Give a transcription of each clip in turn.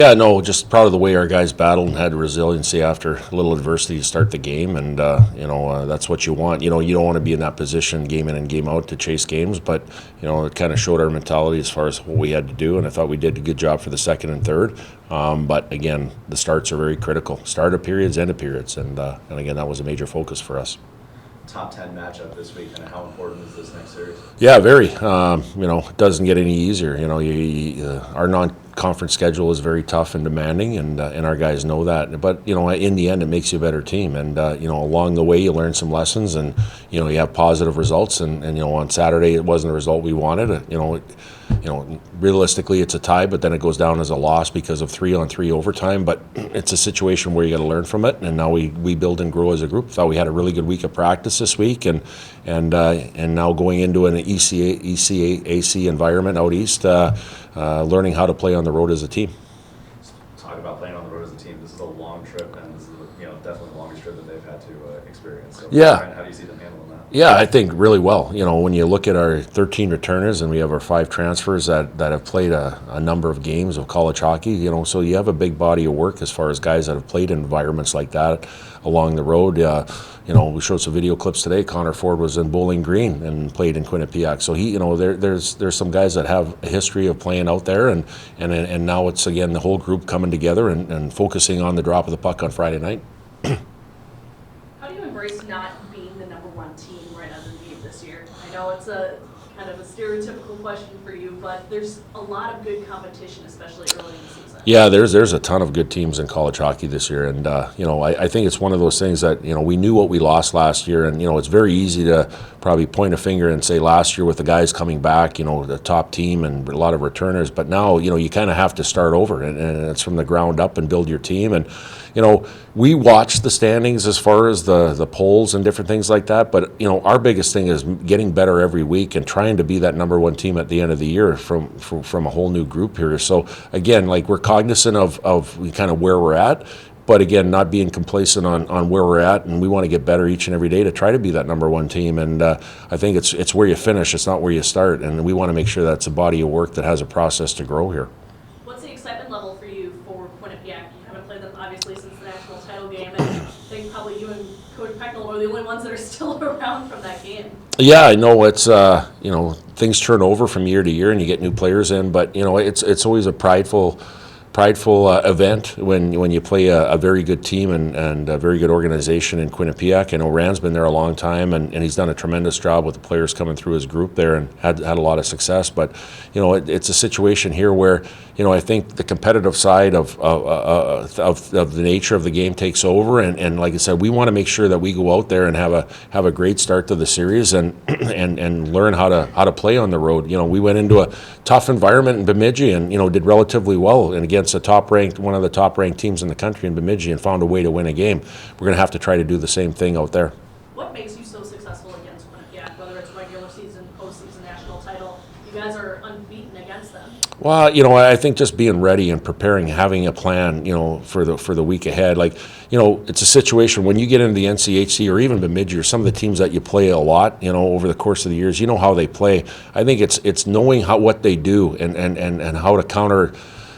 Yeah, no, just proud of the way our guys battled and had resiliency after a little adversity to start the game, and that's what you want. You don't want to be in that position game in and game out to chase games, but it kind of showed our mentality as far as what we had to do, and I thought we did a good job for the second and third. But again, the starts are very critical. Start of periods, end of periods, and again, that was a major focus for us. Top 10 matchup this week, and how important is this next series? Yeah, very. It doesn't get any easier. Our non-conference schedule is very tough and demanding, and our guys know that. But in the end, it makes you a better team. And along the way, you learn some lessons, and you have positive results. And on Saturday, it wasn't the result we wanted. Realistically, it's a tie, but then it goes down as a loss because of 3-on-3 overtime. But it's a situation where you got to learn from it, and now we build and grow as a group. Thought we had a really good week of practice this week, and now going into an ECAC environment out east, learning how to play on the road as a team. Talk about playing on the road as a team. This is a long trip, and this is definitely the longest trip that they've had to experience. So Yeah. how do you see them handling that? Yeah, I think really well. When you look at our 13 returners and we have our 5 transfers that have played a number of games of college hockey, so you have a big body of work as far as guys that have played in environments like that along the road. We showed some video clips today. Connor Ford was in Bowling Green and played in Quinnipiac. So there's some guys that have a history of playing out there, and now it's again the whole group coming together and focusing on the drop of the puck on Friday night. How do you embrace not being the number one team right out of the gate this year? I know it's a kind of a stereotypical question for you, but there's a lot of good competition, especially early in the season. Yeah, there's a ton of good teams in college hockey this year, and I think it's one of those things that we knew what we lost last year, and it's very easy to probably point a finger and say last year with the guys coming back, the top team and a lot of returners, but now you kind of have to start over, and it's from the ground up and build your team. And we watch the standings as far as the polls and different things like that, but our biggest thing is getting better every week and trying to be that number one team at the end of the year from a whole new group here. So again, we're cognizant of kind of where we're at, but again, not being complacent on where we're at, and we want to get better each and every day to try to be that number one team. And I think it's where you finish, it's not where you start, and we want to make sure that's a body of work that has a process to grow here. What's the excitement level for you for Quinnipiac? You haven't played them obviously since the national title game, and I think probably you and Coach Pecknell are the only ones that are still around from that game. Yeah, I know it's things turn over from year to year, and you get new players in, but it's always a prideful event when you play a very good team and a very good organization in Quinnipiac. I know Rand's been there a long time, and he's done a tremendous job with the players coming through his group there and had a lot of success. But it's a situation here where I think the competitive side of the nature of the game takes over, and like I said, we want to make sure that we go out there and have a great start to the series and learn how to play on the road. We went into a tough environment in Bemidji and did relatively well and against one of the top ranked teams in the country in Bemidji, and found a way to win a game. We're going to have to try to do the same thing out there. What makes you so successful against Quinnipiac, whether it's regular season, postseason, national title? You guys are unbeaten against them. Well, I think just being ready and preparing, having a plan, for the week ahead. It's a situation when you get into the NCHC or even Bemidji or some of the teams that you play a lot, over the course of the years, how they play. I think it's knowing what they do and how to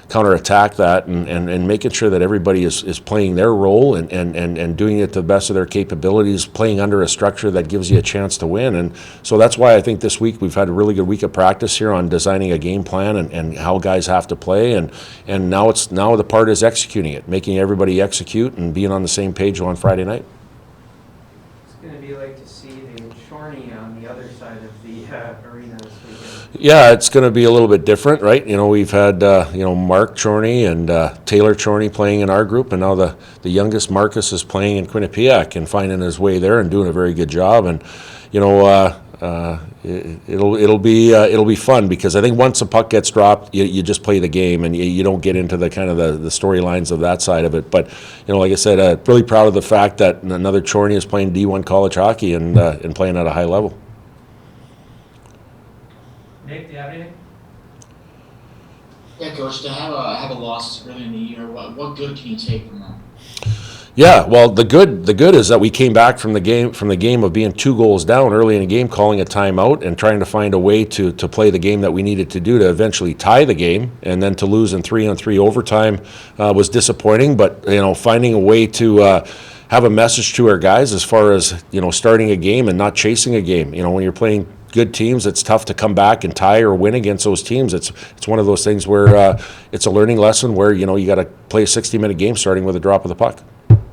counterattack that and making sure that everybody is playing their role and doing it to the best of their capabilities, playing under a structure that gives you a chance to win. And so that's why I think this week we've had a really good week of practice here on designing a game plan and how guys have to play. And now the part is executing it, making everybody execute and being on the same page on Friday night. It's going to be like to see the Chorney on the other side of the arena this weekend. Yeah, it's going to be a little bit different, right? We've had Mark Chorney and Taylor Chorney playing in our group, and now the youngest Marcus is playing in Quinnipiac and finding his way there and doing a very good job. And it'll be fun, because I think once a puck gets dropped, you just play the game and you don't get into the kind of the storylines of that side of it. But like I said, really proud of the fact that another Chorney is playing D1 college hockey and playing at a high level. Nick, do you have anything? Yeah, Coach, to have a loss early in the year, what good can you take from that? Yeah, well, the good is that we came back from the game of being 2 goals down early in the game, calling a timeout and trying to find a way to play the game that we needed to do to eventually tie the game, and then to lose in 3-on-3 overtime was disappointing. But finding a way to have a message to our guys as far as starting a game and not chasing a game. When you're playing good teams, it's tough to come back and tie or win against those teams. It's one of those things where it's a learning lesson where you got to play a 60-minute game starting with a drop of the puck.